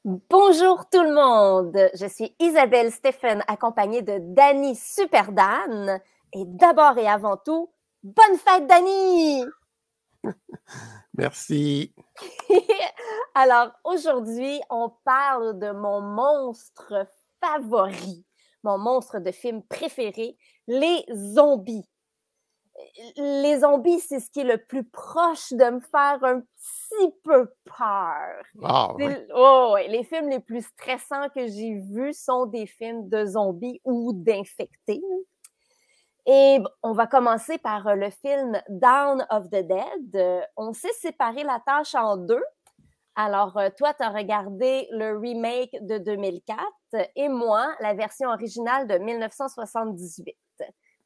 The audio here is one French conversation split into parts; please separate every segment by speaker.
Speaker 1: Bonjour tout le monde, je suis Isabelle Stéphane accompagnée de Dani Superdan et d'abord et avant tout, bonne fête Dani!
Speaker 2: Merci.
Speaker 1: Alors aujourd'hui, on parle de mon monstre favori, mon monstre de film préféré, les zombies. Les zombies, c'est ce qui est le plus proche de me faire un petit peu peur.
Speaker 2: Ah, ouais.
Speaker 1: Ouais. Les films les plus stressants que j'ai vus sont des films de zombies ou d'infectés. Et on va commencer par le film Dawn of the Dead. On s'est séparé la tâche en deux. Alors, toi, tu as regardé le remake de 2004 et moi, la version originale de 1978.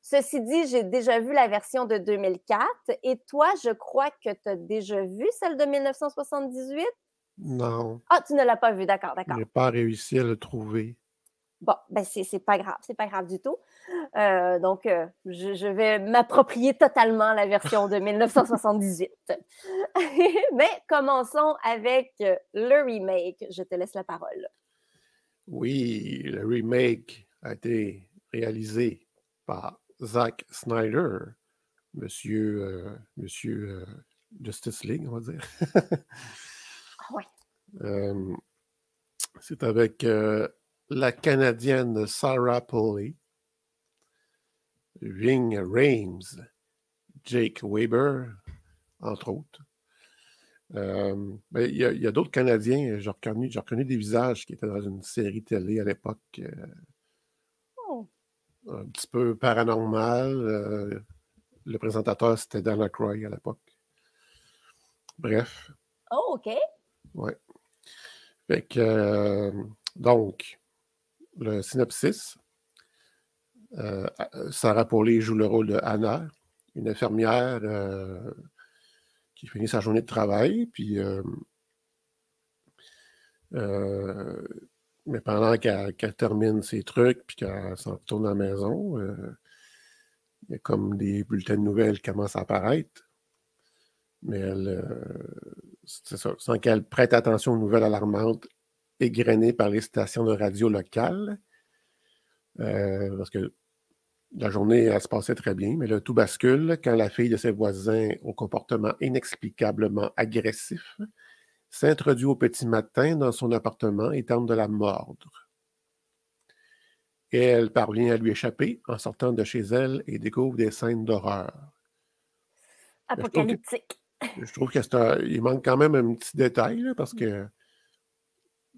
Speaker 1: Ceci dit, j'ai déjà vu la version de 2004 et toi, je crois que tu as déjà vu celle de 1978?
Speaker 2: Non,
Speaker 1: Ah, tu ne l'as pas vu, d'accord.
Speaker 2: je n'ai pas réussi à le trouver.
Speaker 1: Bon, ben c'est pas grave du tout. Donc, je vais m'approprier totalement la version de 1978. Mais commençons avec le remake. Je te laisse la parole.
Speaker 2: Oui, le remake a été réalisé par Zack Snyder, Monsieur Justice League, on va dire.
Speaker 1: Ouais.
Speaker 2: C'est avec la Canadienne Sarah Polley, Ving Rhames, Jake Weber, entre autres. Il y a d'autres Canadiens, j'ai reconnu des visages qui étaient dans une série télé à l'époque, un petit peu paranormal. Le présentateur, c'était Dan Aykroyd à l'époque. Bref.
Speaker 1: Oh, OK.
Speaker 2: Ouais. Fait que, donc, le synopsis, Sarah Polley joue le rôle de Anna, une infirmière qui finit sa journée de travail, puis mais pendant qu'elle termine ses trucs, puis qu'elle s'en retourne à la maison, il y a comme des bulletins de nouvelles qui commencent à apparaître. Mais elle, c'est ça, sans qu'elle prête attention aux nouvelles alarmantes égrenées par les stations de radio locales. Parce que la journée, elle se passait très bien, mais là, tout bascule quand la fille de ses voisins, au comportement inexplicablement agressif, s'introduit au petit matin dans son appartement et tente de la mordre. Et elle parvient à lui échapper en sortant de chez elle et découvre des scènes d'horreur.
Speaker 1: Apocalyptique.
Speaker 2: Je trouve qu'il manque quand même un petit détail, là, parce que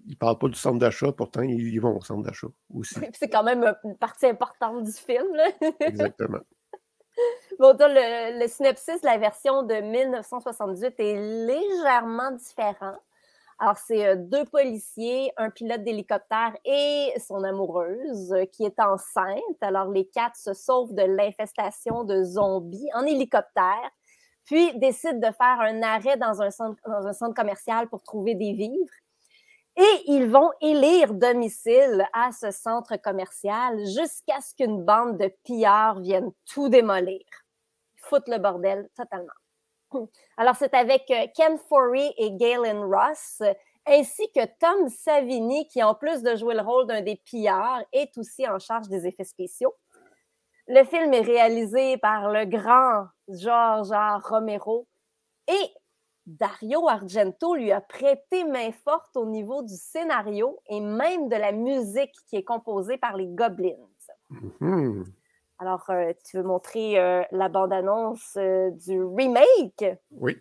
Speaker 2: ils ne parlent pas du centre d'achat, pourtant ils vont au centre d'achat aussi.
Speaker 1: C'est quand même une partie importante du film. Là.
Speaker 2: Exactement.
Speaker 1: Bon, le synopsis de la version de 1978 est légèrement différent. Alors, c'est deux policiers, un pilote d'hélicoptère et son amoureuse qui est enceinte. Alors, les quatre se sauvent de l'infestation de zombies en hélicoptère, puis décident de faire un arrêt dans un centre commercial pour trouver des vivres. Et ils vont élire domicile à ce centre commercial jusqu'à ce qu'une bande de pillards vienne tout démolir. Foutre le bordel totalement. Alors, c'est avec Ken Foree et Galen Ross, ainsi que Tom Savini, qui, en plus de jouer le rôle d'un des pillards, est aussi en charge des effets spéciaux. Le film est réalisé par le grand George R. Romero et Dario Argento lui a prêté main forte au niveau du scénario et même de la musique qui est composée par les Goblins.
Speaker 2: Mm-hmm.
Speaker 1: Alors, tu veux montrer la bande-annonce du remake?
Speaker 2: Oui,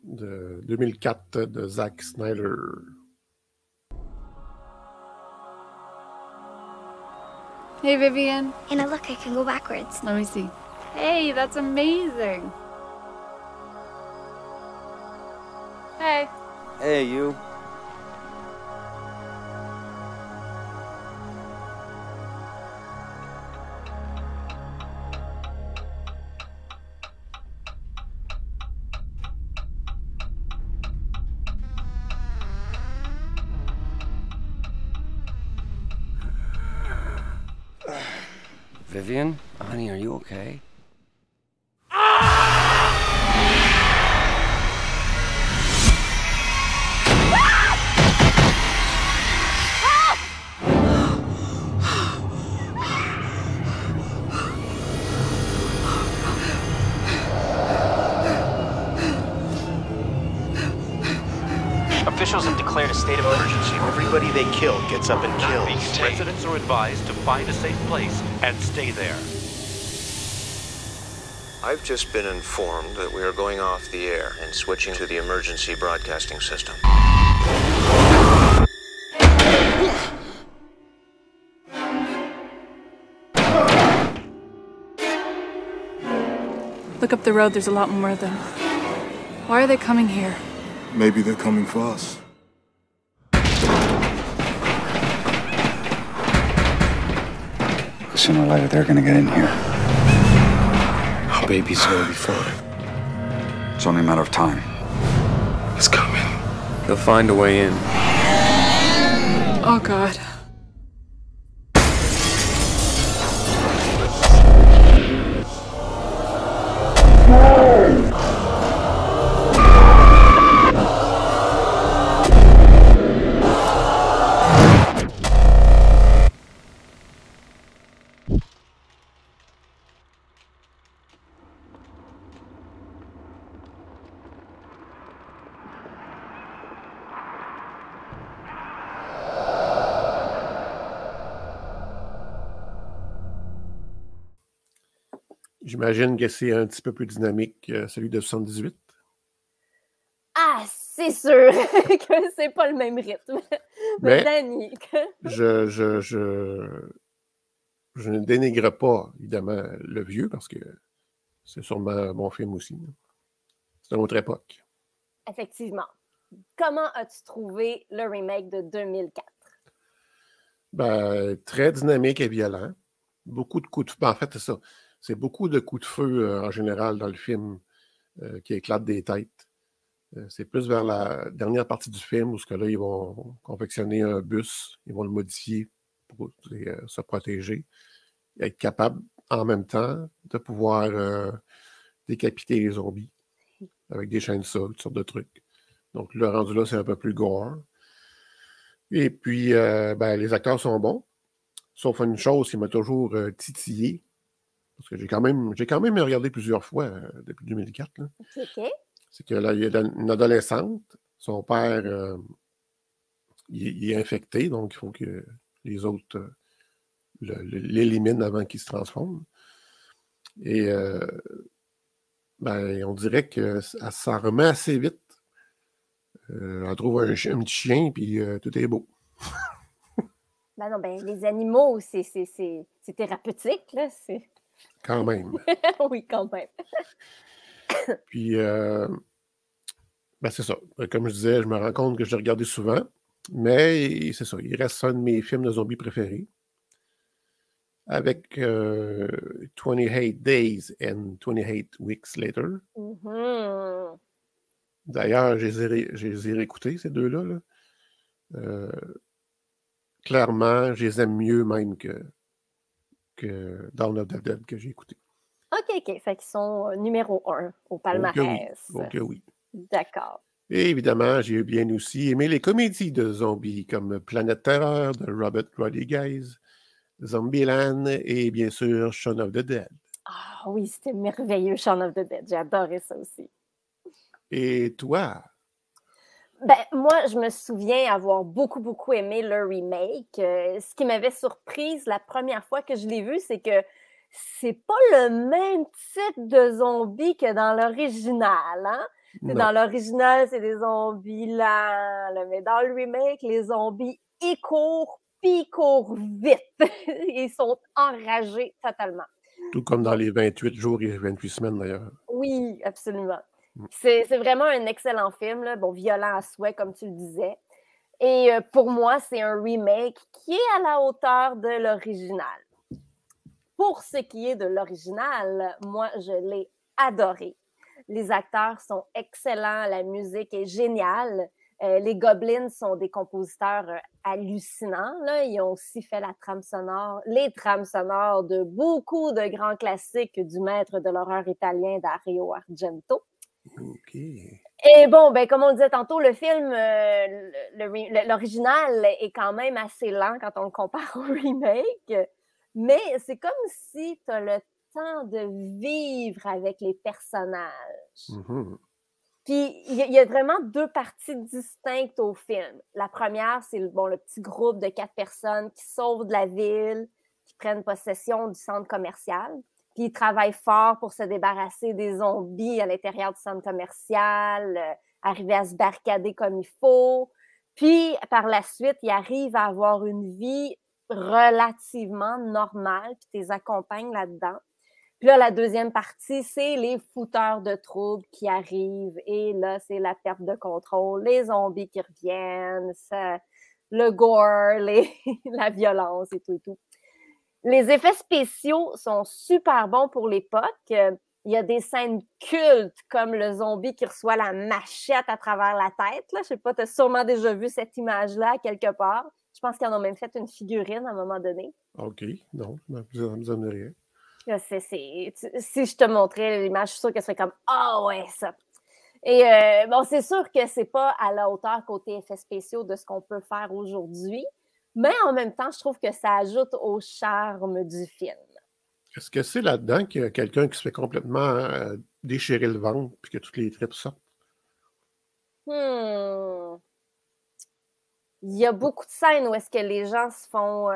Speaker 2: de 2004 de Zack Snyder.
Speaker 3: Hey, Vivian.
Speaker 4: Anna, look, I can go backwards.
Speaker 3: Let me see. Hey, that's amazing. Hey.
Speaker 5: Hey, you. Vivian? Honey, are you okay?
Speaker 6: state of emergency. Everybody they kill gets up and kills.
Speaker 7: Residents are advised to find a safe place and stay there.
Speaker 8: I've just been informed that we are going off the air and switching to the emergency broadcasting system.
Speaker 3: Look up the road, there's a lot more of them. Why are they coming here?
Speaker 9: Maybe they're coming for us.
Speaker 10: Sooner or later, they're gonna get in here.
Speaker 8: Our baby's gonna be fine.
Speaker 10: It's only a matter of time.
Speaker 8: It's coming.
Speaker 5: They'll find a way in.
Speaker 3: Oh, God.
Speaker 2: J'imagine que c'est un petit peu plus dynamique que celui de 78.
Speaker 1: Ah, c'est sûr que c'est pas le même rythme. Mais Danny,
Speaker 2: je ne dénigre pas, évidemment, le vieux, parce que c'est sûrement un bon film aussi. C'est une autre époque.
Speaker 1: Effectivement. Comment as-tu trouvé le remake de 2004?
Speaker 2: Ben, très dynamique et violent. Beaucoup de coups de feu. En fait, c'est ça. C'est beaucoup de coups de feu en général dans le film qui éclatent des têtes. C'est plus vers la dernière partie du film où là, ils vont confectionner un bus, ils vont le modifier pour se protéger et être capable en même temps de pouvoir décapiter les zombies avec des chaînesaws, toutes sortes de trucs. Donc le rendu là, c'est un peu plus gore. Et puis, les acteurs sont bons, sauf une chose qui m'a toujours titillé. Parce que j'ai quand même regardé plusieurs fois depuis 2004. Là.
Speaker 1: OK.
Speaker 2: C'est que là, il y a une adolescente, son père il est infecté, donc il faut que les autres l'éliminent avant qu'il se transforme. Et on dirait qu'elle s'en remet assez vite. Elle trouve un petit chien, puis tout est beau.
Speaker 1: Les animaux, c'est thérapeutique, là.
Speaker 2: Quand même.
Speaker 1: Oui, quand même.
Speaker 2: Puis, c'est ça. Comme je disais, je me rends compte que je l'ai regardé souvent, mais c'est ça. Il reste un de mes films de zombies préférés. Avec 28 Days and 28 Weeks Later.
Speaker 1: Mm-hmm.
Speaker 2: D'ailleurs, je les ai réécoutés, ces deux-là. Là. Clairement, je les aime mieux même que Dawn of the Dead que j'ai écouté.
Speaker 1: OK. Fait qu'ils sont numéro 1 au palmarès.
Speaker 2: Ok, oui.
Speaker 1: D'accord.
Speaker 2: Et évidemment, j'ai bien aussi aimé les comédies de zombies comme Planète Terreur de Robert Rodriguez, Zombieland et bien sûr Shaun of the Dead.
Speaker 1: Ah oui, c'était merveilleux, Shaun of the Dead. J'ai adoré ça aussi.
Speaker 2: Et toi?
Speaker 1: Moi, je me souviens avoir beaucoup aimé le remake. Ce qui m'avait surprise la première fois que je l'ai vu, c'est que c'est pas le même type de zombie que dans l'original. Hein? Dans l'original, c'est des zombies lents. Là, mais dans le remake, les zombies, ils courent, puis ils courent vite. Ils sont enragés totalement.
Speaker 2: Tout comme dans les 28 jours et 28 semaines, d'ailleurs.
Speaker 1: Oui, absolument. C'est vraiment un excellent film, là. Bon, violent à souhait, comme tu le disais. Et pour moi, c'est un remake qui est à la hauteur de l'original. Pour ce qui est de l'original, moi, je l'ai adoré. Les acteurs sont excellents, la musique est géniale. Les Goblins sont des compositeurs hallucinants. Là. Ils ont aussi fait les trames sonores de beaucoup de grands classiques du maître de l'horreur italien Dario Argento.
Speaker 2: OK.
Speaker 1: Et bon, comme on le disait tantôt, le film, l'original est quand même assez lent quand on le compare au remake, mais c'est comme si tu as le temps de vivre avec les personnages.
Speaker 2: Mm-hmm.
Speaker 1: Puis, il y a vraiment deux parties distinctes au film. La première, c'est le petit groupe de 4 personnes qui sauvent de la ville, qui prennent possession du centre commercial. Puis, ils travaillent fort pour se débarrasser des zombies à l'intérieur du centre commercial, arriver à se barricader comme il faut. Puis, par la suite, ils arrivent à avoir une vie relativement normale, puis tu les accompagnes là-dedans. Puis là, la deuxième partie, c'est les fouteurs de troubles qui arrivent. Et là, c'est la perte de contrôle, les zombies qui reviennent, le gore, la violence et tout et tout. Les effets spéciaux sont super bons pour l'époque. Il y a des scènes cultes comme le zombie qui reçoit la machette à travers la tête. Là. Je sais pas, tu as sûrement déjà vu cette image-là quelque part. Je pense qu'ils en ont même fait une figurine à un moment donné.
Speaker 2: OK, non, ça me donne rien.
Speaker 1: Si je te montrais l'image, je suis sûre que ce serait comme « Ah ouais, ça! » Et c'est sûr que c'est pas à la hauteur côté effets spéciaux de ce qu'on peut faire aujourd'hui, mais en même temps, je trouve que ça ajoute au charme du film.
Speaker 2: Est-ce que c'est là-dedans qu'il y a quelqu'un qui se fait complètement déchirer le ventre puis que toutes les tripes sortent?
Speaker 1: Il y a beaucoup de scènes où est-ce que les gens se font...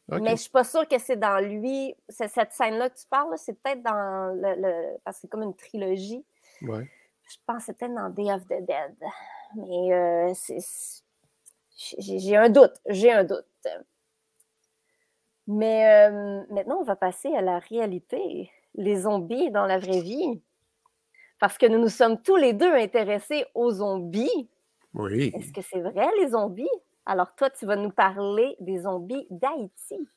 Speaker 1: Okay. Mais je suis pas sûre que c'est dans lui. C'est cette scène-là que tu parles, là, c'est peut-être dans parce que c'est comme une trilogie.
Speaker 2: Ouais.
Speaker 1: Je pense que c'est peut-être dans Day of the Dead. Mais j'ai un doute. Mais maintenant, on va passer à la réalité. Les zombies dans la vraie vie. Parce que nous sommes tous les deux intéressés aux zombies.
Speaker 2: Oui.
Speaker 1: Est-ce que c'est vrai, les zombies? Alors, toi, tu vas nous parler des zombies d'Haïti.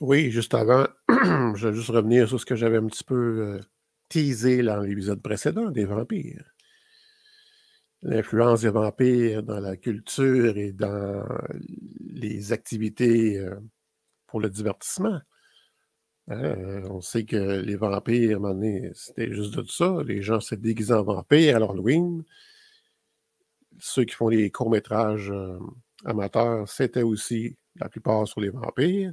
Speaker 2: Oui, juste avant, je vais juste revenir sur ce que j'avais un petit peu teasé dans l'épisode précédent, des vampires. L'influence des vampires dans la culture et dans les activités pour le divertissement. On sait que les vampires, à un moment donné, c'était juste de ça. Les gens se déguisent en vampires à l'Halloween. Ceux qui font les courts-métrages amateurs, c'était aussi la plupart sur les vampires.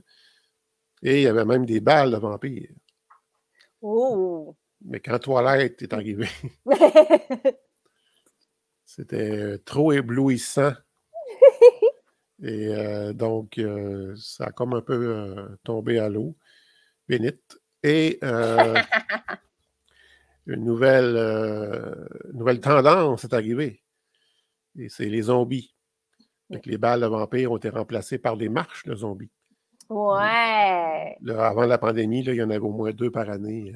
Speaker 2: Et il y avait même des balles de vampires.
Speaker 1: Oh!
Speaker 2: Mais quand Twilight est arrivé, c'était trop éblouissant. Et donc, ça a comme un peu tombé à l'eau. Bénite. Et une nouvelle tendance est arrivée. Et c'est les zombies. Donc, les balles de vampires ont été remplacées par des marches de zombies.
Speaker 1: Ouais!
Speaker 2: Là, avant la pandémie, là, il y en avait au moins 2 par année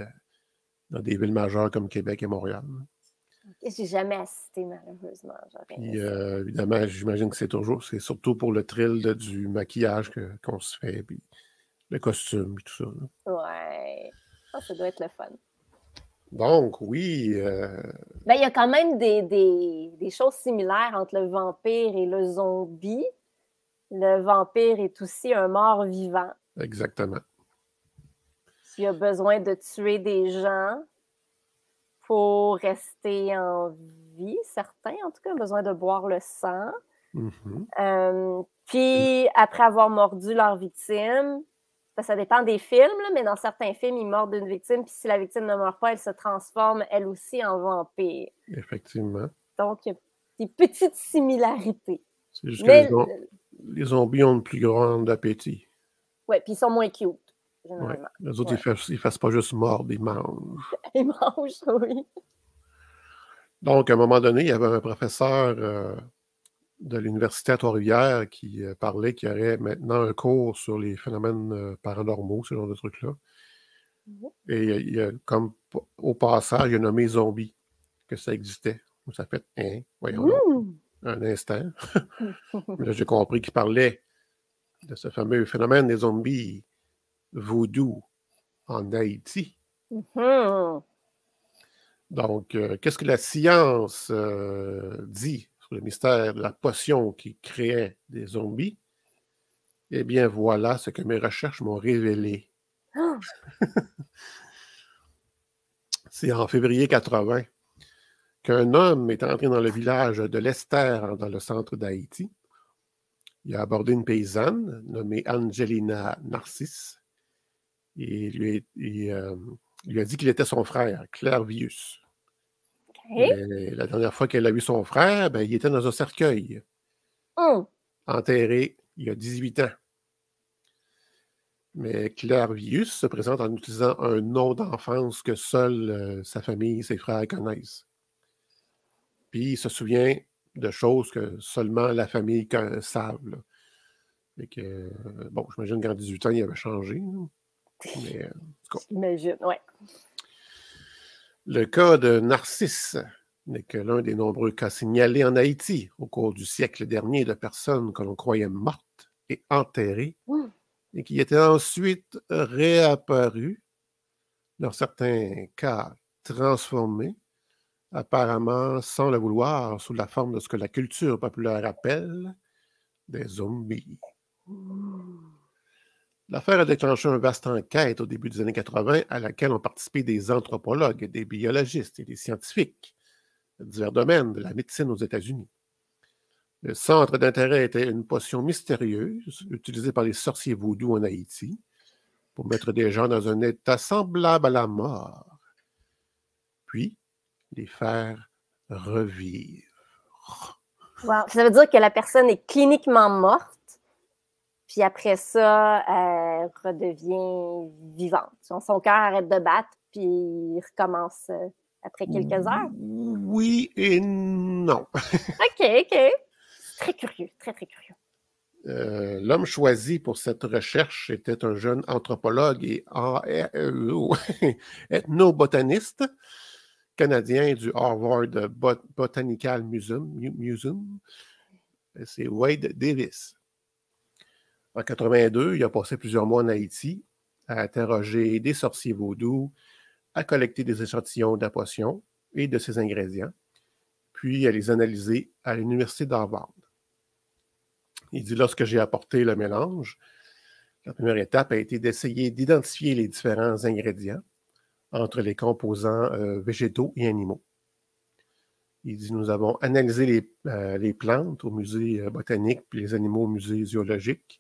Speaker 2: dans des villes majeures comme Québec et Montréal.
Speaker 1: J'ai jamais assisté, malheureusement.
Speaker 2: Puis, évidemment, j'imagine que c'est surtout pour le thrill du maquillage qu'on se fait, puis le costume et tout ça. Là.
Speaker 1: Ouais. Ça doit être le fun.
Speaker 2: Donc, oui.
Speaker 1: Il y a quand même des choses similaires entre le vampire et le zombie. Le vampire est aussi un mort vivant.
Speaker 2: Exactement.
Speaker 1: S'il a besoin de tuer des gens pour rester en vie, certains, en tout cas, ont besoin de boire le sang.
Speaker 2: Mm-hmm.
Speaker 1: Puis, après avoir mordu leur victime, ça dépend des films, là, mais dans certains films, ils mordent une victime, puis si la victime ne meurt pas, elle se transforme, elle aussi, en vampire.
Speaker 2: Effectivement.
Speaker 1: Donc, il y a des petites similarités.
Speaker 2: C'est juste que les zombies ont le plus grand appétit.
Speaker 1: Oui, puis ils sont moins cute, généralement.
Speaker 2: Ouais. Les autres, ils ne fassent pas juste mordre, ils mangent.
Speaker 1: Ils mangent, oui.
Speaker 2: Donc, à un moment donné, il y avait un professeur de l'Université à Trois-Rivières qui parlait qu'il y aurait maintenant un cours sur les phénomènes paranormaux, ce genre de trucs-là. Et il y a, comme au passage, il a nommé zombie, que ça existait. Ça fait, voyons donc, un instant. Là, j'ai compris qu'il parlait de ce fameux phénomène des zombies voodoo en Haïti. Donc, qu'est-ce que la science dit sur le mystère de la potion qui créait des zombies? Eh bien, voilà ce que mes recherches m'ont révélé. C'est en février 80 qu'un homme est entré dans le village de Lester, dans le centre d'Haïti. Il a abordé une paysanne nommée Angelina Narcisse et lui a dit qu'il était son frère, Clervius. Et la dernière fois qu'elle a vu son frère, ben, il était dans un cercueil, enterré il y a 18 ans. Mais Claire Vius se présente en utilisant un nom d'enfance que seule sa famille et ses frères connaissent. Puis il se souvient de choses que seulement la famille savent. Là. Et que, bon, j'imagine qu'en 18 ans, il avait changé. Mais,
Speaker 1: j'imagine, oui.
Speaker 2: Le cas de Narcisse n'est que l'un des nombreux cas signalés en Haïti au cours du siècle dernier de personnes que l'on croyait mortes et enterrées et qui étaient ensuite réapparues, dans certains cas transformées, apparemment sans le vouloir, sous la forme de ce que la culture populaire appelle des zombies. L'affaire a déclenché une vaste enquête au début des années 80 à laquelle ont participé des anthropologues, des biologistes et des scientifiques de divers domaines de la médecine aux États-Unis. Le centre d'intérêt était une potion mystérieuse utilisée par les sorciers vaudous en Haïti pour mettre des gens dans un état semblable à la mort, puis les faire revivre.
Speaker 1: Wow. Ça veut dire que la personne est cliniquement morte, puis après ça, elle redevient vivante. Son cœur arrête de battre, puis il recommence après quelques heures?
Speaker 2: Oui et non.
Speaker 1: OK. Très curieux, très curieux.
Speaker 2: L'homme choisi pour cette recherche était un jeune anthropologue et ethnobotaniste canadien du Harvard Botanical Museum. C'est Wade Davis. En 1982, il a passé plusieurs mois en Haïti à interroger des sorciers vaudous, à collecter des échantillons de la potion et de ses ingrédients, puis à les analyser à l'université d'Harvard. Il dit, lorsque j'ai apporté le mélange, la première étape a été d'essayer d'identifier les différents ingrédients entre les composants végétaux et animaux. Il dit, nous avons analysé les plantes au musée botanique puis les animaux au musée zoologique.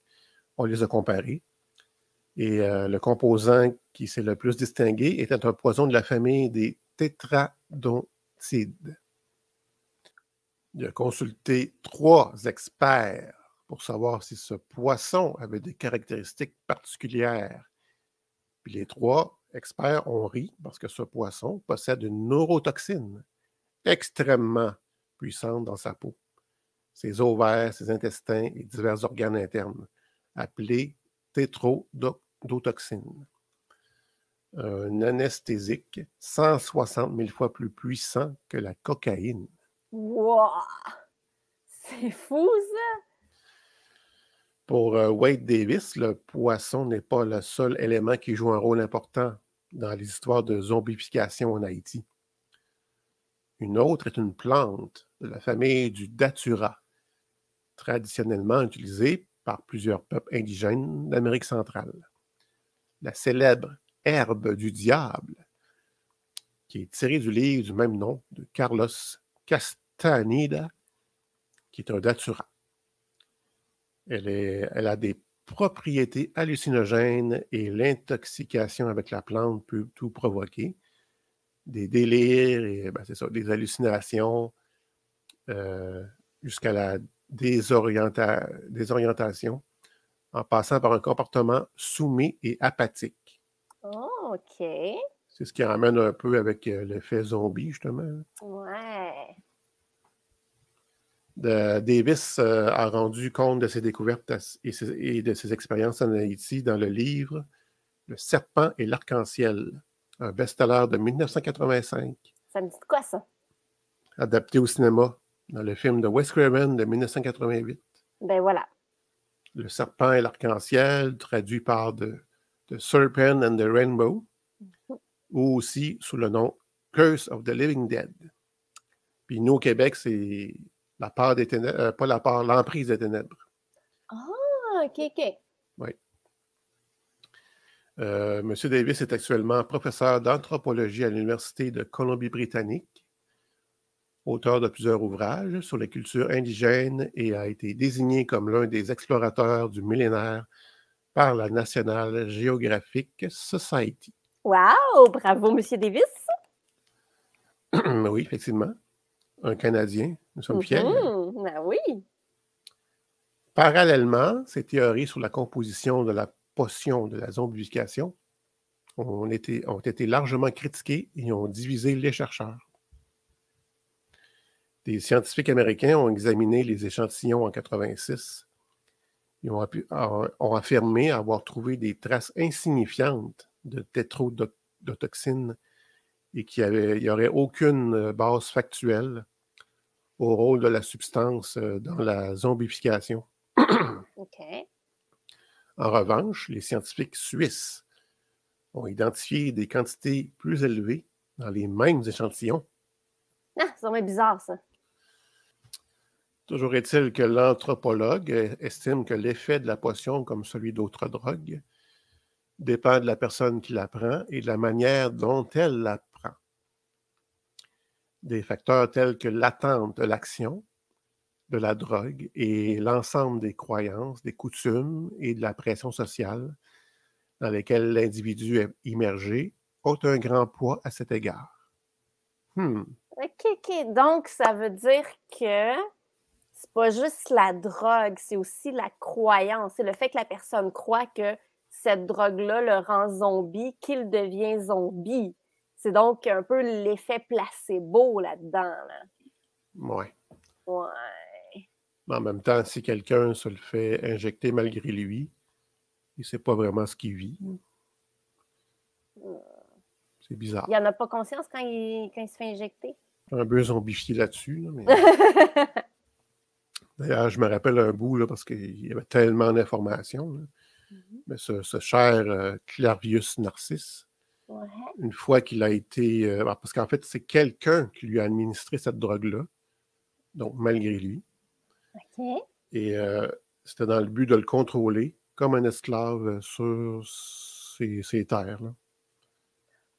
Speaker 2: On les a comparés. Et le composant qui s'est le plus distingué était un poison de la famille des tétradontides. Il a consulté 3 experts pour savoir si ce poisson avait des caractéristiques particulières. Puis les 3 experts ont ri parce que ce poisson possède une neurotoxine extrêmement puissante dans sa peau. Ses ovaires, ses intestins et divers organes internes, appelés tétrodotoxine. Un anesthésique 160 000 fois plus puissant que la cocaïne.
Speaker 1: Wow! C'est fou, ça!
Speaker 2: Pour Wade Davis, le poisson n'est pas le seul élément qui joue un rôle important dans les histoires de zombification en Haïti. Une autre est une plante de la famille du datura, traditionnellement utilisée par plusieurs peuples indigènes d'Amérique centrale. La célèbre herbe du diable, qui est tirée du livre du même nom de Carlos Castaneda, qui est un datura. Elle a des propriétés hallucinogènes et l'intoxication avec la plante peut tout provoquer. Des délires, et, c'est ça, des hallucinations, jusqu'à la désorientation, en passant par un comportement soumis et apathique.
Speaker 1: Oh, OK.
Speaker 2: C'est ce qui ramène un peu avec l'effet zombie, justement.
Speaker 1: Ouais.
Speaker 2: Davis a rendu compte de ses découvertes et de ses expériences en Haïti dans le livre « Le serpent et l'arc-en-ciel », un best-seller de 1985.
Speaker 1: Ça me dit quoi, ça?
Speaker 2: Adapté au cinéma dans le film de Wes Craven de 1988.
Speaker 1: Ben voilà.
Speaker 2: Le serpent et l'arc-en-ciel, traduit par The Serpent and the Rainbow, ou aussi sous le nom Curse of the Living Dead. Puis nous, au Québec, c'est la part des ténèbres, pas la part, l'emprise des ténèbres.
Speaker 1: Ah, OK.
Speaker 2: Oui. M. Davis est actuellement professeur d'anthropologie à l'Université de Colombie-Britannique, auteur de plusieurs ouvrages sur les cultures indigènes et a été désigné comme l'un des explorateurs du millénaire par la National Geographic Society.
Speaker 1: Wow! Bravo, M. Davis!
Speaker 2: Oui, effectivement. Un Canadien. Nous sommes fiers.
Speaker 1: Ben oui.
Speaker 2: Parallèlement, ces théories sur la composition de la potion de la zombification ont été largement critiquées et ont divisé les chercheurs. Des scientifiques américains ont examiné les échantillons en 86. Ils ont affirmé avoir trouvé des traces insignifiantes de tétrodotoxine et qu'il n'y aurait aucune base factuelle au rôle de la substance dans la zombification.
Speaker 1: OK.
Speaker 2: En revanche, les scientifiques suisses ont identifié des quantités plus élevées dans les mêmes échantillons.
Speaker 1: Ah, c'est vraiment bizarre, ça.
Speaker 2: Toujours est-il que l'anthropologue estime que l'effet de la potion, comme celui d'autres drogues, dépend de la personne qui la prend et de la manière dont elle la prend. Des facteurs tels que l'attente de l'action de la drogue et l'ensemble des croyances, des coutumes et de la pression sociale dans lesquelles l'individu est immergé ont un grand poids à cet égard.
Speaker 1: OK. Donc, ça veut dire que c'est pas juste la drogue, c'est aussi la croyance. C'est le fait que la personne croit que cette drogue-là le rend zombie, qu'il devient zombie. C'est donc un peu l'effet placebo là-dedans. Là.
Speaker 2: Oui.
Speaker 1: Ouais.
Speaker 2: Mais en même temps, si quelqu'un se le fait injecter malgré lui, il ne sait pas vraiment ce qu'il vit. C'est bizarre.
Speaker 1: Il n'en a pas conscience quand il se fait injecter?
Speaker 2: Un peu zombifié là-dessus. Là, mais... D'ailleurs, je me rappelle un bout, là, parce qu'il y avait tellement d'informations. Mais ce cher Clervius Narcisse, une fois qu'il a été... parce qu'en fait, c'est quelqu'un qui lui a administré cette drogue-là, donc malgré lui.
Speaker 1: OK.
Speaker 2: Et c'était dans le but de le contrôler comme un esclave sur ses terres. Là.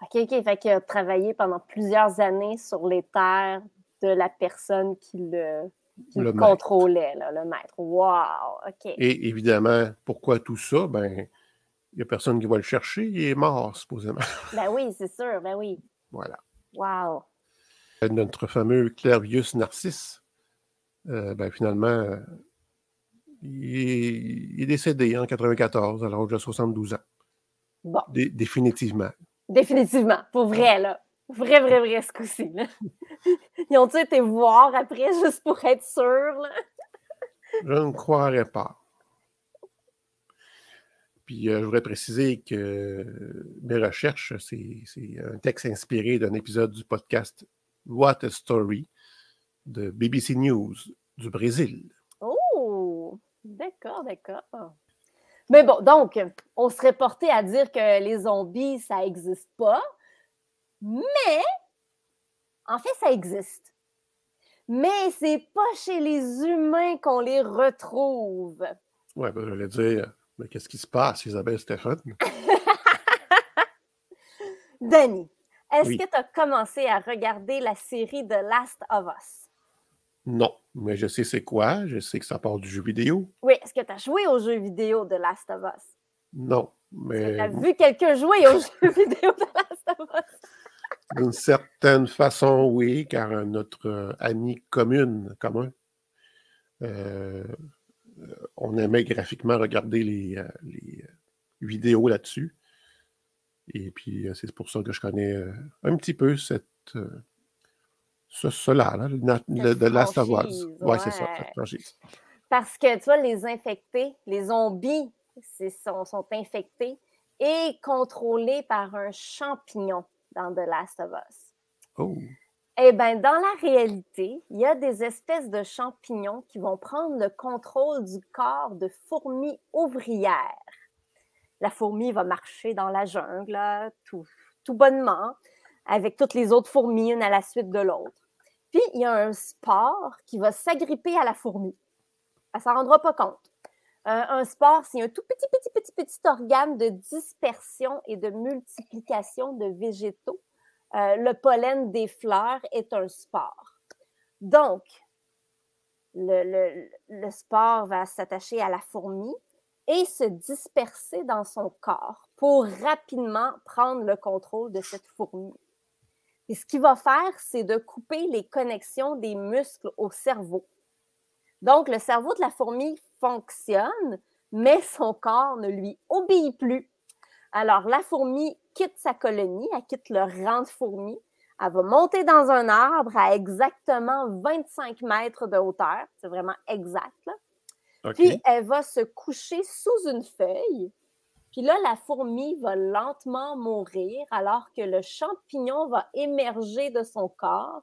Speaker 1: OK. Fait qu'il a travaillé pendant plusieurs années sur les terres de la personne qui le contrôlait, là, le maître. Wow! OK.
Speaker 2: Et évidemment, pourquoi tout ça? Ben, il n'y a personne qui va le chercher. Il est mort, supposément.
Speaker 1: Ben oui, c'est sûr. Ben oui.
Speaker 2: Voilà.
Speaker 1: Wow!
Speaker 2: Notre fameux Clervius Narcisse, finalement, il est décédé en 94 à l'âge de 72 ans.
Speaker 1: Bon.
Speaker 2: Définitivement.
Speaker 1: Définitivement. Pour vrai, là. Vrai, ce coup-ci, là. Ils ont-tu été voir après, juste pour être sûrs, là?
Speaker 2: Je ne croirais pas. Puis, je voudrais préciser que mes recherches, c'est un texte inspiré d'un épisode du podcast What a Story de BBC News du Brésil.
Speaker 1: Oh! D'accord. Mais bon, donc, on serait porté à dire que les zombies, ça n'existe pas. Mais, en fait, ça existe. Mais c'est pas chez les humains qu'on les retrouve.
Speaker 2: Ouais, j'allais dire, mais qu'est-ce qui se passe, Isabelle Stéphane?
Speaker 1: Danny, est-ce
Speaker 2: Oui.
Speaker 1: que tu as commencé à regarder la série The Last of Us?
Speaker 2: Non, mais je sais c'est quoi. Je sais que ça part du jeu vidéo.
Speaker 1: Oui, est-ce que tu as joué au jeu vidéo The Last of Us?
Speaker 2: Non, mais...
Speaker 1: Tu as vu quelqu'un jouer au jeu vidéo The Last of Us?
Speaker 2: D'une certaine façon, oui, car notre ami commun, on aimait graphiquement regarder les vidéos là-dessus. Et puis, c'est pour ça que je connais un petit peu cela, là, de Last of Us. Oui, c'est ça, cette franchise.
Speaker 1: Parce que, tu vois, les infectés, les zombies sont infectés et contrôlés par un champignon dans The Last of Us.
Speaker 2: Oh!
Speaker 1: Eh bien, dans la réalité, il y a des espèces de champignons qui vont prendre le contrôle du corps de fourmis ouvrières. La fourmi va marcher dans la jungle, là, tout bonnement, avec toutes les autres fourmis, une à la suite de l'autre. Puis, il y a un spore qui va s'agripper à la fourmi. Elle ne s'en rendra pas compte. Un spore, c'est un tout petit organe de dispersion et de multiplication de végétaux. Le pollen des fleurs est un spore. Donc, le spore va s'attacher à la fourmi et se disperser dans son corps pour rapidement prendre le contrôle de cette fourmi. Et ce qu'il va faire, c'est de couper les connexions des muscles au cerveau. Donc, le cerveau de la fourmi fonctionne, mais son corps ne lui obéit plus. Alors, la fourmi quitte sa colonie, elle quitte le rang de fourmis, elle va monter dans un arbre à exactement 25 mètres de hauteur. C'est vraiment exact, là.
Speaker 2: OK.
Speaker 1: Puis, elle va se coucher sous une feuille. Puis là, la fourmi va lentement mourir alors que le champignon va émerger de son corps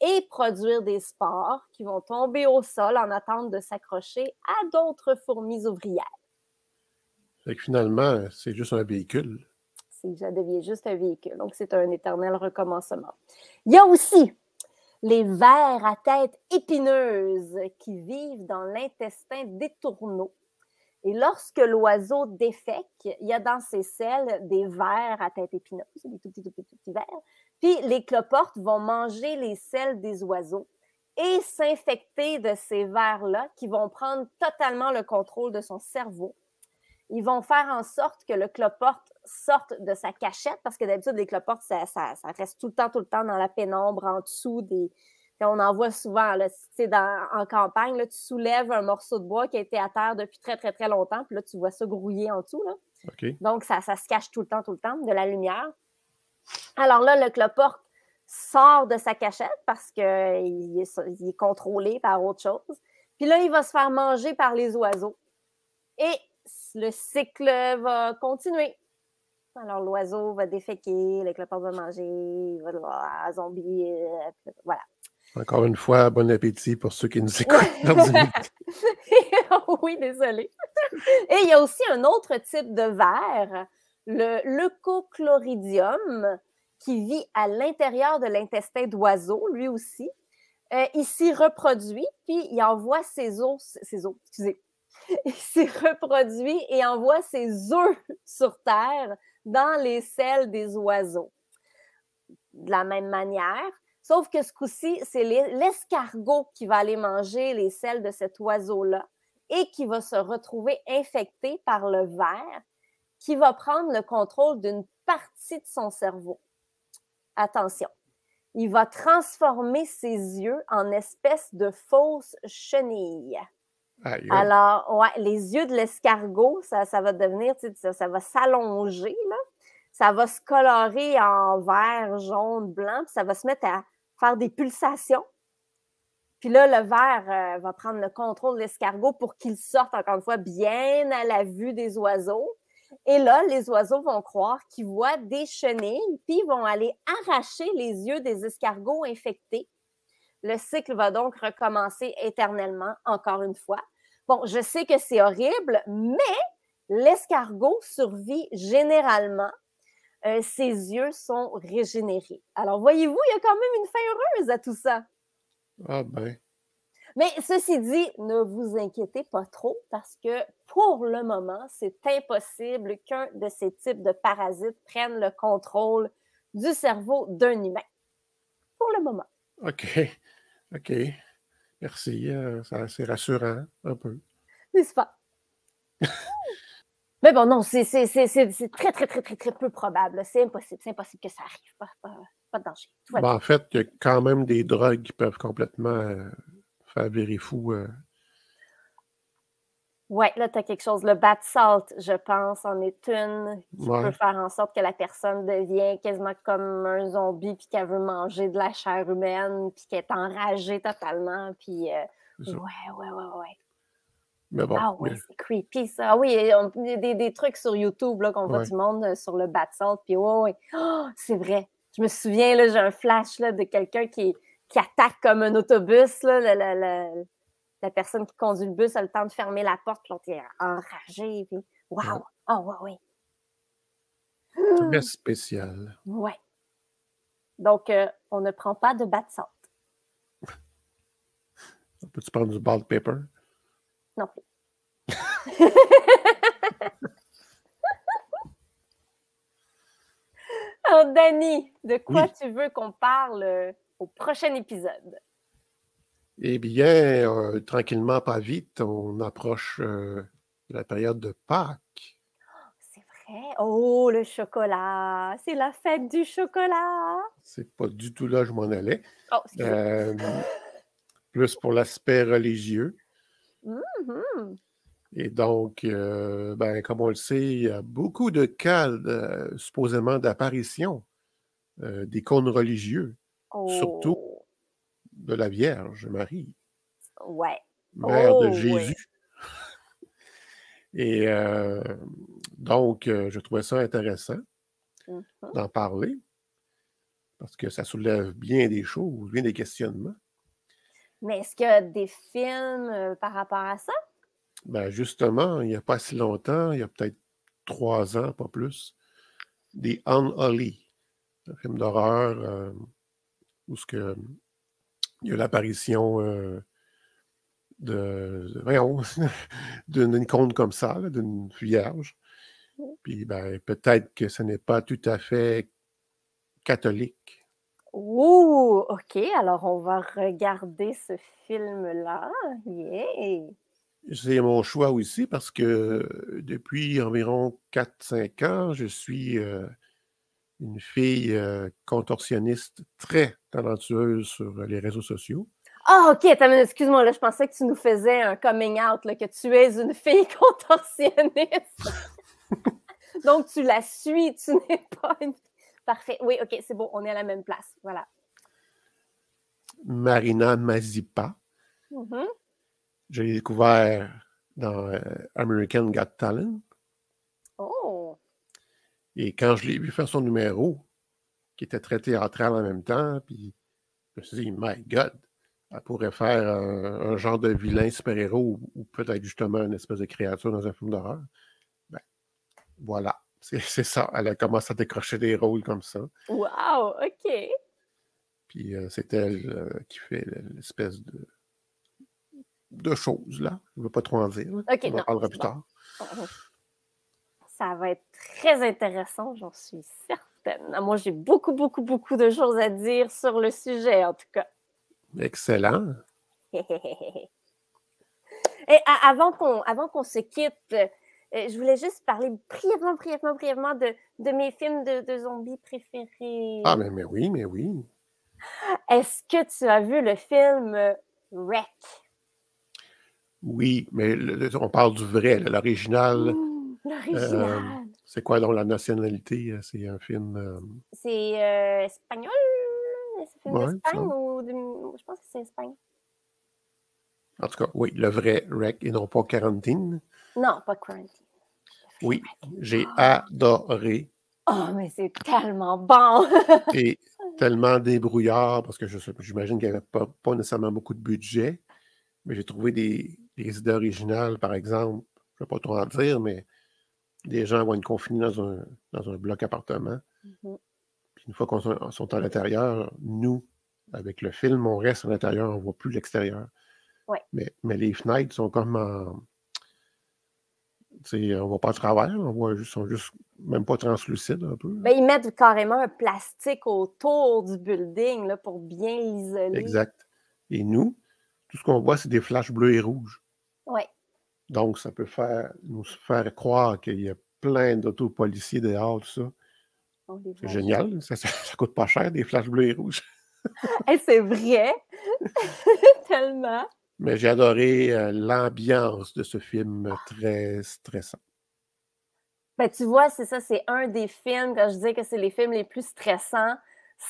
Speaker 1: et produire des spores qui vont tomber au sol en attente de s'accrocher à d'autres fourmis ouvrières.
Speaker 2: Fait que finalement, c'est juste un véhicule.
Speaker 1: Ça devient juste un véhicule. Donc, c'est un éternel recommencement. Il y a aussi les vers à tête épineuse qui vivent dans l'intestin des tourneaux. Et lorsque l'oiseau défèque, il y a dans ses selles des vers à tête épineuse, des tout petits vers. Puis les cloportes vont manger les selles des oiseaux et s'infecter de ces vers-là qui vont prendre totalement le contrôle de son cerveau. Ils vont faire en sorte que le cloporte sorte de sa cachette, parce que d'habitude, les cloportes, ça reste tout le temps dans la pénombre, en dessous des... On en voit souvent, là, en campagne, là, tu soulèves un morceau de bois qui a été à terre depuis très, très, très longtemps, puis là, tu vois ça grouiller en dessous. Là.
Speaker 2: Okay.
Speaker 1: Donc, ça se cache tout le temps, de la lumière. Alors là, le cloporte sort de sa cachette parce qu'il est contrôlé par autre chose. Puis là, il va se faire manger par les oiseaux. Et le cycle va continuer. Alors, l'oiseau va déféquer, le cloporte va manger, il va zombie, voilà.
Speaker 2: Encore une fois, bon appétit pour ceux qui nous écoutent.
Speaker 1: Oui, désolé. Et il y a aussi un autre type de ver, le Leucochloridium, qui vit à l'intérieur de l'intestin d'oiseau, lui aussi. Il s'y reproduit, puis il envoie ses os, excusez. Il s'y reproduit et envoie ses œufs sur Terre dans les selles des oiseaux. De la même manière, sauf que ce coup-ci, c'est l'escargot qui va aller manger les selles de cet oiseau-là et qui va se retrouver infecté par le ver qui va prendre le contrôle d'une partie de son cerveau. Attention, il va transformer ses yeux en espèces de fausses chenilles.
Speaker 2: Aïe.
Speaker 1: Alors, ouais, les yeux de l'escargot, ça va devenir, ça va s'allonger, là. Ça va se colorer en vert, jaune, blanc, puis ça va se mettre à faire des pulsations. Puis là, le ver va prendre le contrôle de l'escargot pour qu'il sorte, encore une fois, bien à la vue des oiseaux. Et là, les oiseaux vont croire qu'ils voient des chenilles, puis ils vont aller arracher les yeux des escargots infectés. Le cycle va donc recommencer éternellement, encore une fois. Bon, je sais que c'est horrible, mais l'escargot survit généralement. Ses yeux sont régénérés. Alors, voyez-vous, il y a quand même une fin heureuse à tout ça.
Speaker 2: Ah ben.
Speaker 1: Mais ceci dit, ne vous inquiétez pas trop parce que pour le moment, c'est impossible qu'un de ces types de parasites prenne le contrôle du cerveau d'un humain. Pour le moment.
Speaker 2: OK. Merci. C'est rassurant un peu.
Speaker 1: N'est-ce pas? Mais bon, non, c'est très, très, très, très, très peu probable. C'est impossible que ça arrive. Pas de danger.
Speaker 2: Ben, en fait, il y a quand même des drogues qui peuvent complètement faire virer fou.
Speaker 1: Oui, là, tu as quelque chose. Le bath salt, je pense, en est une qui peut faire en sorte que la personne devient quasiment comme un zombie puis qu'elle veut manger de la chair humaine puis qu'elle est enragée totalement. Puis, ouais.
Speaker 2: Mais bon.
Speaker 1: Ah oui, c'est creepy, ça. Ah oui, il y a des trucs sur YouTube là, qu'on voit du monde sur le bath salt. Puis, ouais. Oh, c'est vrai. Je me souviens, là, j'ai un flash là, de quelqu'un qui attaque comme un autobus, là, la personne qui conduit le bus a le temps de fermer la porte, puis l'autre est enragé. Puis, wow! Oh, ouais.
Speaker 2: Très spécial.
Speaker 1: Ouais. Donc, on ne prend pas de bath salt.
Speaker 2: Peux-tu prendre du bald pepper?
Speaker 1: Non plus. Alors, Dani, de quoi tu veux qu'on parle au prochain épisode?
Speaker 2: Eh bien, tranquillement, pas vite, on approche de la période de Pâques.
Speaker 1: C'est vrai. vrai? Oh, le chocolat! C'est la fête du chocolat!
Speaker 2: C'est pas du tout là que je m'en allais.
Speaker 1: Oh, excusez.
Speaker 2: Plus pour l'aspect religieux.
Speaker 1: Mhm.
Speaker 2: Et donc, comme on le sait, il y a beaucoup de cas, supposément, d'apparition d'icônes religieux, surtout
Speaker 1: Oh,
Speaker 2: de la Vierge Marie,
Speaker 1: ouais.
Speaker 2: mère de
Speaker 1: Oh,
Speaker 2: Jésus.
Speaker 1: ouais.
Speaker 2: Et donc, je trouvais ça intéressant
Speaker 1: Mhm.
Speaker 2: d'en parler parce que ça soulève bien des choses, bien des questionnements.
Speaker 1: Mais est-ce qu'il y a des films par rapport à ça?
Speaker 2: Ben justement, il n'y a pas si longtemps, il y a peut-être 3 ans, pas plus, des Unholy, un film d'horreur où il y a l'apparition d'une icône comme ça, là, d'une vierge. Puis peut-être que ce n'est pas tout à fait catholique.
Speaker 1: Ouh, OK, alors on va regarder ce film-là. Yeah!
Speaker 2: C'est mon choix aussi parce que depuis environ 4-5 ans, je suis une fille contorsionniste très talentueuse sur les réseaux sociaux.
Speaker 1: Ah, OK, excuse-moi, là, je pensais que tu nous faisais un coming out, là, que tu es une fille contorsionniste. Donc, tu la suis, tu n'es pas une... Parfait, oui, OK, c'est bon, on est à la même place, voilà.
Speaker 2: Marina Mazipa.
Speaker 1: Mhm.
Speaker 2: Je l'ai découvert dans American Got Talent.
Speaker 1: Oh!
Speaker 2: Et quand je l'ai vu faire son numéro, qui était très théâtral en même temps, puis je me suis dit, my God, elle pourrait faire un genre de vilain super-héros ou peut-être justement une espèce de créature dans un film d'horreur. Ben, voilà, c'est ça. Elle a commencé à décrocher des rôles comme ça.
Speaker 1: Wow, OK.
Speaker 2: Puis c'est elle qui fait l'espèce de choses, là. Je ne veux pas trop en dire.
Speaker 1: OK,
Speaker 2: On en
Speaker 1: non,
Speaker 2: parlera
Speaker 1: c'est
Speaker 2: plus
Speaker 1: bon.
Speaker 2: tard.
Speaker 1: Ça va être très intéressant, j'en suis certaine. Moi, j'ai beaucoup, beaucoup, beaucoup de choses à dire sur le sujet, en tout cas.
Speaker 2: Excellent.
Speaker 1: Et avant qu'on se quitte, je voulais juste parler brièvement de mes films de zombies préférés.
Speaker 2: Ah, mais oui, mais oui.
Speaker 1: Est-ce que tu as vu le film Wreck?
Speaker 2: Oui, mais on parle du vrai, l'original.
Speaker 1: L'original.
Speaker 2: C'est quoi donc la nationalité? C'est un film...
Speaker 1: C'est espagnol? C'est un film
Speaker 2: Ouais,
Speaker 1: d'Espagne
Speaker 2: ça.
Speaker 1: ou je pense que c'est Espagne.
Speaker 2: En tout cas, oui, le vrai Wreck et non pas Quarantine.
Speaker 1: Non, pas Quarantine.
Speaker 2: Oui, j'ai adoré.
Speaker 1: Oh, mais c'est tellement bon!
Speaker 2: Et tellement débrouillard, parce que j'imagine qu'il n'y avait pas nécessairement beaucoup de budget, mais j'ai trouvé des idées originales, par exemple, je ne vais pas trop en dire, mais des gens vont être confinés dans un bloc appartement.
Speaker 1: Mhm.
Speaker 2: Puis une fois qu'on sont à l'intérieur, nous, avec le film, on reste à l'intérieur, on ne voit plus l'extérieur.
Speaker 1: Ouais.
Speaker 2: Mais les fenêtres sont comme en... On ne voit pas à travers, sont juste même pas translucides un peu.
Speaker 1: Ben, ils mettent carrément un plastique autour du building là, pour bien l'isoler.
Speaker 2: Exact. Et nous, tout ce qu'on voit, c'est des flashs bleus et rouges.
Speaker 1: Oui.
Speaker 2: Donc, ça peut nous faire croire qu'il y a plein d'auto-policiers dehors, tout ça. C'est génial. Ça coûte pas cher, des flashs bleus et rouges.
Speaker 1: Hey, c'est vrai! Tellement!
Speaker 2: Mais j'ai adoré l'ambiance de ce film très stressant.
Speaker 1: Ben, tu vois, c'est ça, c'est un des films, quand je disais que c'est les films les plus stressants,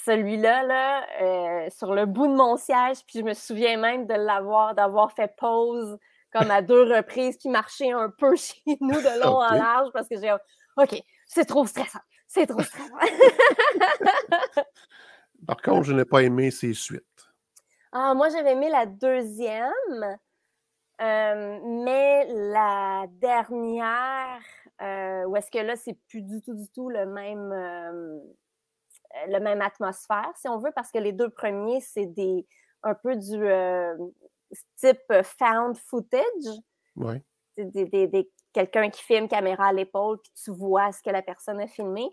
Speaker 1: celui-là, là, sur le bout de mon siège, puis je me souviens même d'avoir fait pause comme à 2 reprises, puis marcher un peu chez nous de long en large, parce que j'ai OK, c'est trop stressant, c'est trop stressant.
Speaker 2: Par contre, je n'ai pas aimé ses suites.
Speaker 1: Ah, moi, j'avais aimé la deuxième, mais la dernière, où est-ce que là, c'est plus du tout le même atmosphère, si on veut, parce que les 2 premiers, c'est un peu du type found footage.
Speaker 2: Oui.
Speaker 1: C'est quelqu'un qui filme caméra à l'épaule, puis tu vois ce que la personne a filmé.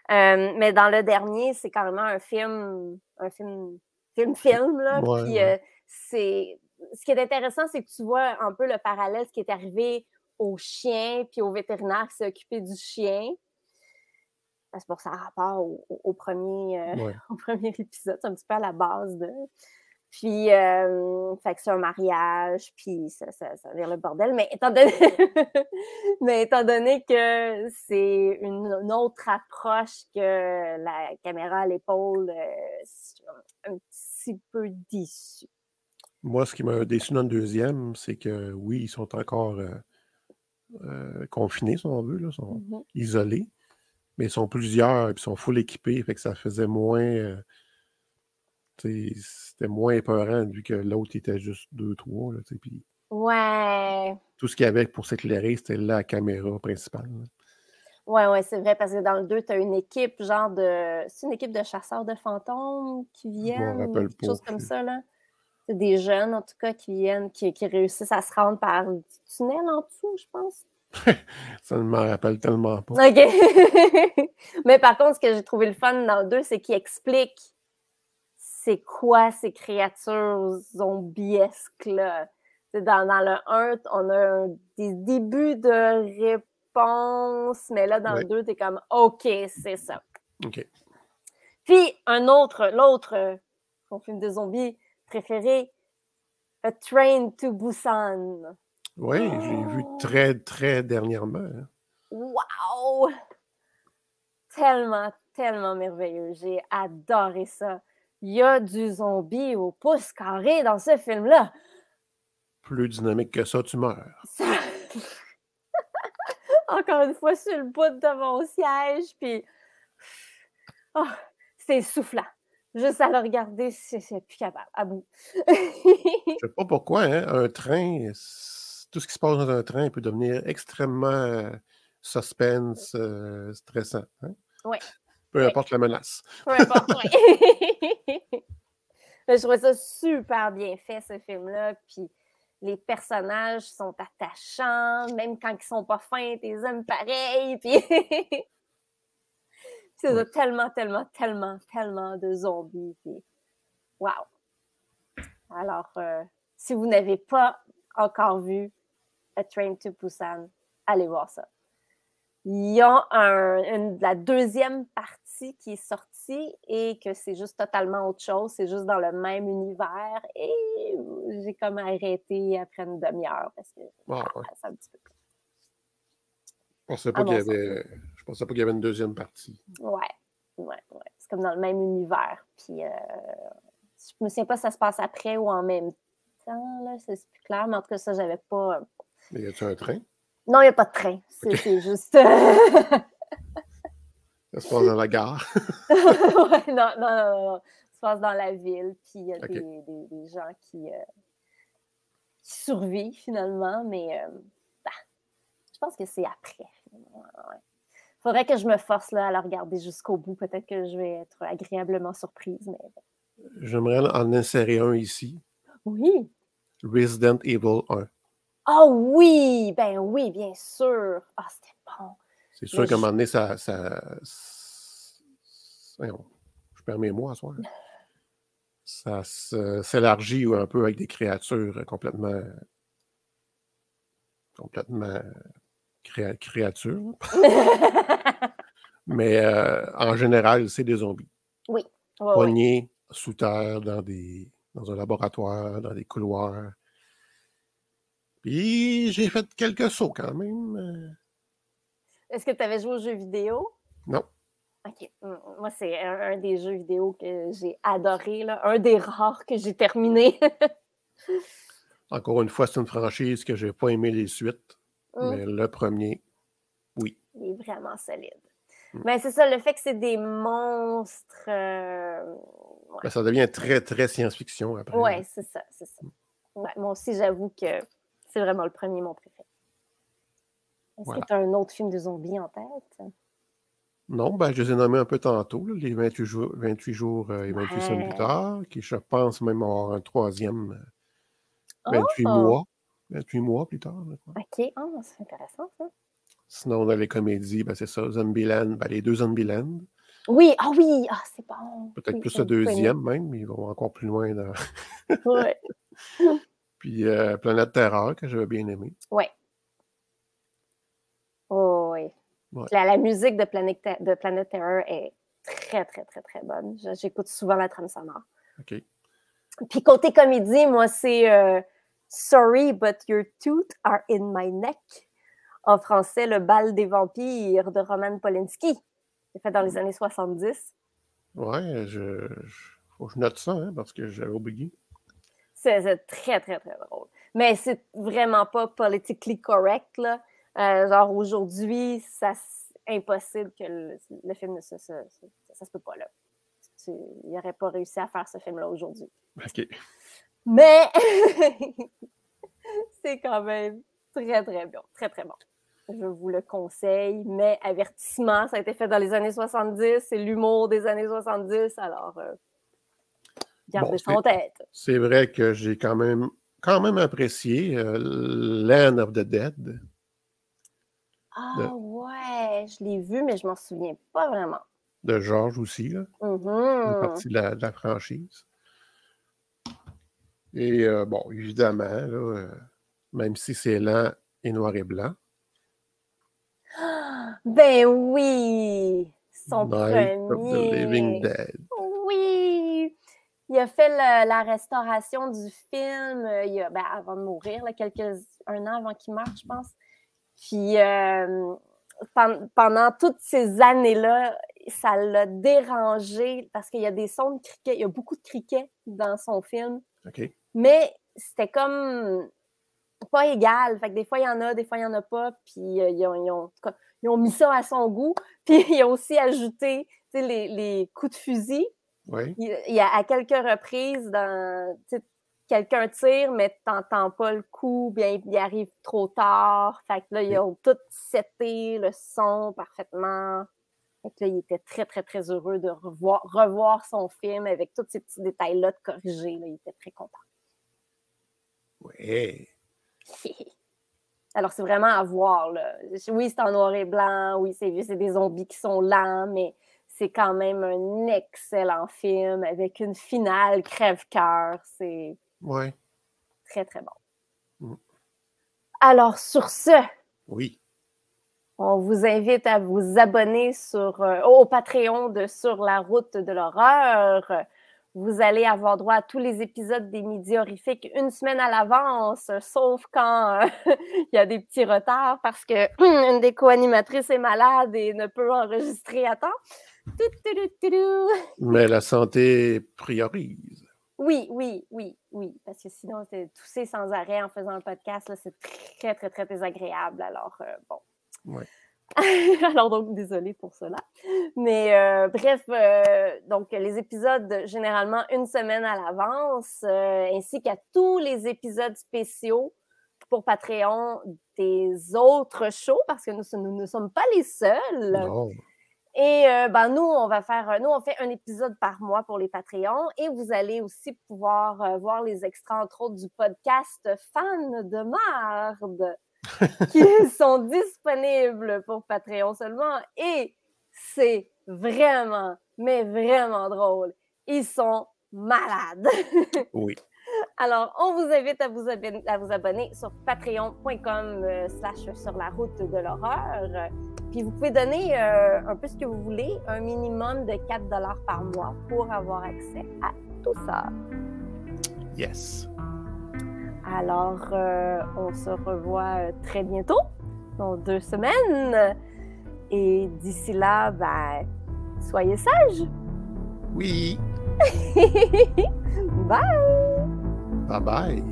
Speaker 1: Mais dans le dernier, c'est carrément un film, là.
Speaker 2: Ouais,
Speaker 1: puis
Speaker 2: ouais.
Speaker 1: ce qui est intéressant, c'est que tu vois un peu le parallèle, ce qui est arrivé au chien, puis au vétérinaire qui s'est occupé du chien. c'est pour ça rapport au premier,
Speaker 2: Ouais.
Speaker 1: au premier épisode, c'est un petit peu à la base de. Puis, fait que c'est un mariage, puis ça vire le bordel. Mais étant donné que c'est une autre approche que la caméra à l'épaule, je suis un petit peu déçue.
Speaker 2: Moi, ce qui m'a déçu dans le deuxième, c'est que oui, ils sont encore confinés, si on veut, là, sont isolés, mais ils sont plusieurs, puis ils sont full équipés, fait que ça faisait moins... c'était moins épeurant vu que l'autre était juste 2-3. Puis
Speaker 1: Ouais.
Speaker 2: tout ce qu'il y avait pour s'éclairer, c'était la caméra principale. Là.
Speaker 1: Ouais, c'est vrai, parce que dans le 2, tu as une équipe, genre de. C'est une équipe de chasseurs de fantômes qui viennent,
Speaker 2: Je m'en rappelle
Speaker 1: quelque
Speaker 2: pas.
Speaker 1: chose comme ça, là. C'est des jeunes, en tout cas, qui viennent, qui réussissent à se rendre par du tunnel en dessous, je pense.
Speaker 2: Ça ne m'en rappelle tellement pas.
Speaker 1: OK. Mais par contre, ce que j'ai trouvé le fun dans le 2, c'est qu'il explique c'est quoi ces créatures zombiesques-là. Dans le 1, on a des débuts de réponse, mais là, dans le 2, t'es comme OK, c'est ça.
Speaker 2: OK.
Speaker 1: Puis, l'autre, mon film de zombies préféré, A Train to Busan.
Speaker 2: Oui, je l'ai vu très, très dernièrement. Hein.
Speaker 1: Wow! Tellement, tellement merveilleux. J'ai adoré ça. Il y a du zombie au pouce carré dans ce film-là.
Speaker 2: Plus dynamique que ça, tu meurs.
Speaker 1: Encore une fois, sur le bout de mon siège, puis c'est soufflant. Juste à le regarder, c'est plus capable, à bout.
Speaker 2: Je sais pas pourquoi, hein, un train, tout ce qui se passe dans un train peut devenir extrêmement suspense, stressant. Hein?
Speaker 1: Oui.
Speaker 2: Peu importe la menace.
Speaker 1: Peu importe, oui. Je trouvais ça super bien fait, ce film-là. Puis les personnages sont attachants, même quand ils sont pas fins, t'es aimes pareil. Puis c'est tellement, tellement, tellement, tellement de zombies. Puis wow! Alors, si vous n'avez pas encore vu A Train to Busan, allez voir ça. Il y a la deuxième partie qui est sortie et que c'est juste totalement autre chose. C'est juste dans le même univers. Et j'ai comme arrêté après une demi-heure parce que c'est un petit peu plus.
Speaker 2: Je pensais pas qu'il y avait une deuxième partie.
Speaker 1: Ouais. C'est comme dans le même univers. Puis, je me souviens pas si ça se passe après ou en même temps. Là, c'est plus clair. Mais en tout cas, ça, j'avais pas...
Speaker 2: Mais y a-tu un train?
Speaker 1: Non, il n'y a pas de train. C'est juste...
Speaker 2: Ça se passe dans la gare.
Speaker 1: non. Ça se passe dans la ville. Puis il y a des gens qui survivent finalement. Mais je pense que c'est après. Il faudrait que je me force là, à la regarder jusqu'au bout. Peut-être que je vais être agréablement surprise. Mais...
Speaker 2: J'aimerais en insérer un ici.
Speaker 1: Oui.
Speaker 2: Resident Evil 1.
Speaker 1: Ah oui! Ben oui, bien sûr. Ah, c'était bon.
Speaker 2: C'est sûr qu'à un moment donné, ça je perds mes mots à soir. Ça s'élargit un peu avec des créatures complètement créatures. Mais en général, c'est des zombies.
Speaker 1: Oui.
Speaker 2: Pognés sous terre, dans un laboratoire, dans des couloirs. Puis j'ai fait quelques sauts quand même.
Speaker 1: Est-ce que tu avais joué aux jeux vidéo?
Speaker 2: Non.
Speaker 1: OK. Moi, c'est un des jeux vidéo que j'ai adoré, là. Un des rares que j'ai terminé.
Speaker 2: Encore une fois, c'est une franchise que je n'ai pas aimé les suites. Mais le premier, oui.
Speaker 1: Il est vraiment solide. Mais c'est ça, le fait que c'est des monstres...
Speaker 2: Ben, ça devient très, très science-fiction après.
Speaker 1: Oui, c'est ça. Ouais, moi aussi, j'avoue que c'est vraiment le premier, mon préféré. Est-ce que tu as un autre film de zombies en tête?
Speaker 2: Non, ben, je les ai nommés un peu tantôt, là, les 28 jours et 28 semaines plus tard, qui je pense même avoir un troisième 28 mois. 28 mois plus tard.
Speaker 1: OK. C'est intéressant, ça.
Speaker 2: Sinon, dans les comédies, ben, c'est ça, Zombieland, ben, les deux Zombieland.
Speaker 1: Oui, c'est bon.
Speaker 2: Peut-être plus le deuxième même, mais ils vont encore plus loin.
Speaker 1: Oui.
Speaker 2: Puis Planète Terreur, que j'avais bien aimé.
Speaker 1: Oui. Oh, oui.
Speaker 2: Ouais.
Speaker 1: La musique de Planet Terror est très, très, très, très bonne. J'écoute souvent la trame sonore.
Speaker 2: OK.
Speaker 1: Puis côté comédie, moi, c'est Sorry, but your teeth are in my neck. En français, Le bal des vampires de Roman Polanski. C'est fait dans les années 70.
Speaker 2: Ouais, faut que je note ça, hein, parce que j'avais oublié.
Speaker 1: C'est très, très, très drôle. Mais c'est vraiment pas politically correct, là. Genre, aujourd'hui, c'est impossible que le film ça se peut pas, là. Il n'aurait pas réussi à faire ce film-là aujourd'hui.
Speaker 2: OK.
Speaker 1: Mais c'est quand même très, très bon. Très, très bon. Je vous le conseille, mais avertissement, ça a été fait dans les années 70, c'est l'humour des années 70, alors gardez ça en tête.
Speaker 2: C'est vrai que j'ai quand même apprécié Land of the Dead.
Speaker 1: Ouais, je l'ai vu, mais je m'en souviens pas vraiment.
Speaker 2: De George aussi, là. Une partie de la franchise. Et bon, évidemment, là, même si c'est lent et noir et blanc.
Speaker 1: Ben oui! Son
Speaker 2: Night of the
Speaker 1: premier.
Speaker 2: Living Dead.
Speaker 1: Oui! Il a fait la restauration du film avant de mourir, là, un an avant qu'il meure, je pense. Puis pendant toutes ces années-là, ça l'a dérangé parce qu'il y a des sons de criquets, il y a beaucoup de criquets dans son film.
Speaker 2: OK.
Speaker 1: Mais c'était comme pas égal. Fait que des fois, il y en a, des fois, il n'y en a pas. Puis ils ont mis ça à son goût. Puis ils ont aussi ajouté les coups de fusil.
Speaker 2: Oui.
Speaker 1: Il y a à quelques reprises, quelqu'un tire, mais tu n'entends pas le coup, bien il arrive trop tard. Fait que là, ils ont tout seté le son parfaitement. Fait que là, il était très, très, très heureux de revoir son film avec tous ces petits détails-là de corriger. Là, il était très content.
Speaker 2: Oui.
Speaker 1: Alors, c'est vraiment à voir, là. Oui, c'est en noir et blanc. Oui, c'est des zombies qui sont lents, mais c'est quand même un excellent film avec une finale crève-cœur. C'est très, très bon. Alors, sur ce, on vous invite à vous abonner au Patreon de Sur la route de l'horreur. Vous allez avoir droit à tous les épisodes des Midis horrifiques une semaine à l'avance, sauf quand il y a des petits retards parce qu'une des co-animatrices est malade et ne peut enregistrer à temps.
Speaker 2: Mais la santé priorise.
Speaker 1: Oui, parce que sinon, c'est tousser sans arrêt en faisant un podcast, là, c'est très, très, très désagréable. Alors, bon.
Speaker 2: Ouais.
Speaker 1: Alors, donc, désolée pour cela. Mais bref, donc, les épisodes, généralement, une semaine à l'avance, ainsi qu'à tous les épisodes spéciaux pour Patreon des autres shows, parce que nous ne sommes pas les seuls.
Speaker 2: Non.
Speaker 1: Et nous, on fait un épisode par mois pour les Patreons et vous allez aussi pouvoir voir les extraits, entre autres, du podcast Fans de marde qui sont disponibles pour Patreon seulement. Et c'est vraiment, mais vraiment drôle. Ils sont malades.
Speaker 2: Oui.
Speaker 1: Alors, on vous invite à vous abonner sur patreon.com/sur la route de l'horreur. Puis vous pouvez donner un peu ce que vous voulez, un minimum de 4 $ par mois pour avoir accès à tout ça.
Speaker 2: Yes.
Speaker 1: Alors, on se revoit très bientôt, dans 2 semaines. Et d'ici là, soyez sages.
Speaker 2: Oui.
Speaker 1: Bye!
Speaker 2: Bye bye.